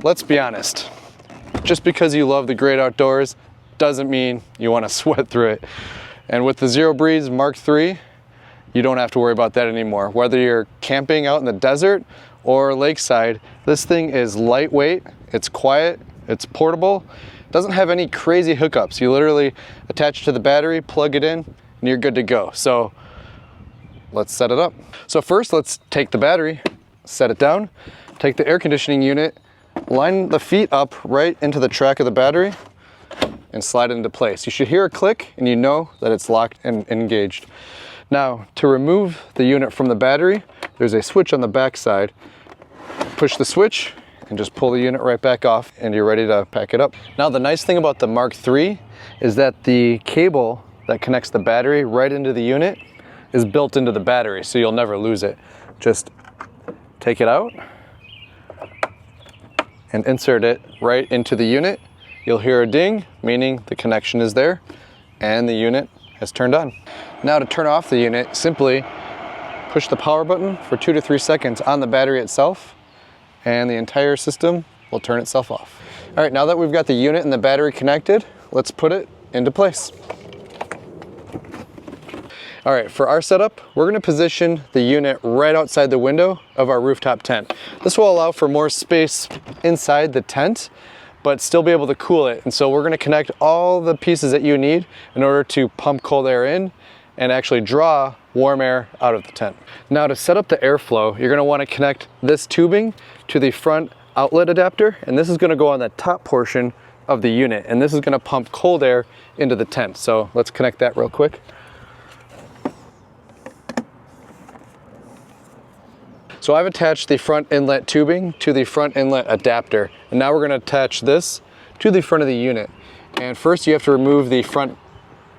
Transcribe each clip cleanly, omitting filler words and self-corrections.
let's be honest. Just because you love the great outdoors doesn't mean you want to sweat through it. And with the Zero Breeze Mark III, you don't have to worry about that anymore. Whether you're camping out in the desert or lakeside, this thing is lightweight, it's quiet, it's portable, doesn't have any crazy hookups. You literally attach it to the battery, plug it in, and you're good to go. So let's set it up. So first, let's take the battery, set it down, take the air conditioning unit, line the feet up right into the track of the battery, and slide it into place. You should hear a click and you know that it's locked and engaged. Now, to remove the unit from the battery, there's a switch on the back side. Push the switch and just pull the unit right back off and you're ready to pack it up. Now, the nice thing about the Mark III is that the cable that connects the battery right into the unit is built into the battery, so you'll never lose it. Just take it out and insert it right into the unit. You'll hear a ding, meaning the connection is there and the unit has turned on. Now, to turn off the unit, simply push the power button for 2 to 3 seconds on the battery itself and the entire system will turn itself off. All right, now that we've got the unit and the battery connected, let's put it into place. All right, for our setup, we're gonna position the unit right outside the window of our rooftop tent. This will allow for more space inside the tent, but still be able to cool it. And so we're gonna connect all the pieces that you need in order to pump cold air in and actually draw warm air out of the tent. Now, to set up the airflow, you're gonna wanna connect this tubing to the front outlet adapter, and this is gonna go on the top portion of the unit, and this is gonna pump cold air into the tent. So let's connect that real quick. So I've attached the front inlet tubing to the front inlet adapter, and now we're gonna attach this to the front of the unit. And first you have to remove the front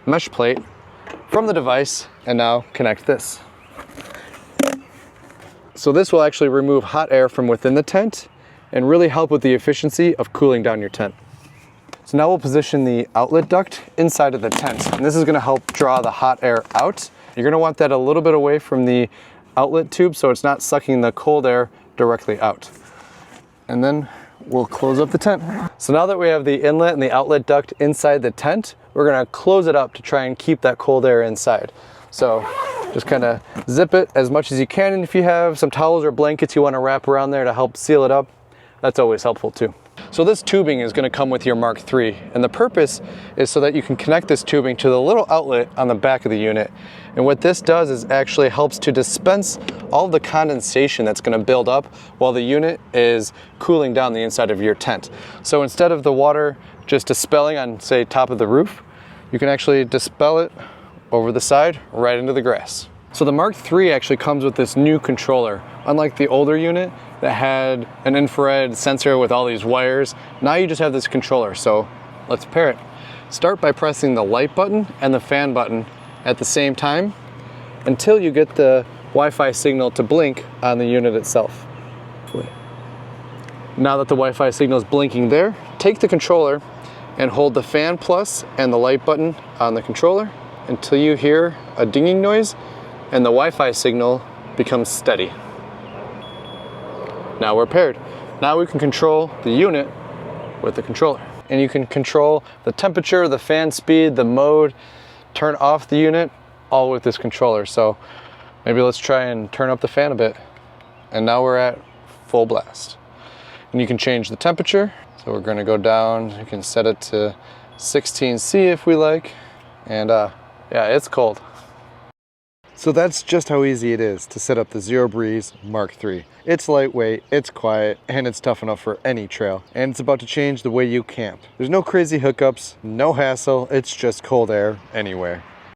mesh plate from the device and now connect this. So this will actually remove hot air from within the tent and really help with the efficiency of cooling down your tent. So now we'll position the outlet duct inside of the tent, and this is gonna help draw the hot air out. You're gonna want that a little bit away from the outlet tube so it's not sucking the cold air directly out. And then we'll close up the tent. So now that we have the inlet and the outlet duct inside the tent, we're gonna close it up to try and keep that cold air inside. So just kind of zip it as much as you can, and if you have some towels or blankets you want to wrap around there to help seal it up, that's always helpful too. So this tubing is going to come with your Mark III, and the purpose is so that you can connect this tubing to the little outlet on the back of the unit. And what this does is actually helps to dispense all of the condensation that's going to build up while the unit is cooling down the inside of your tent. So instead of the water just dispelling on, say, top of the roof, you can actually dispel it over the side right into the grass. So the Mark III actually comes with this new controller. Unlike the older unit that had an infrared sensor with all these wires, now you just have this controller. So let's pair it. Start by pressing the light button and the fan button at the same time until you get the Wi-Fi signal to blink on the unit itself. Now that the Wi-Fi signal is blinking there, take the controller and hold the fan plus and the light button on the controller until you hear a dinging noise and the Wi-Fi signal becomes steady. Now we're paired. Now we can control the unit with the controller. And you can control the temperature, the fan speed, the mode, turn off the unit, all with this controller. So maybe let's try and turn up the fan a bit. And now we're at full blast. And you can change the temperature. So we're gonna go down, you can set it to 16°C if we like. And yeah, it's cold. So that's just how easy it is to set up the Zero Breeze Mark III. It's lightweight, it's quiet, and it's tough enough for any trail. And it's about to change the way you camp. There's no crazy hookups, no hassle, it's just cold air anywhere.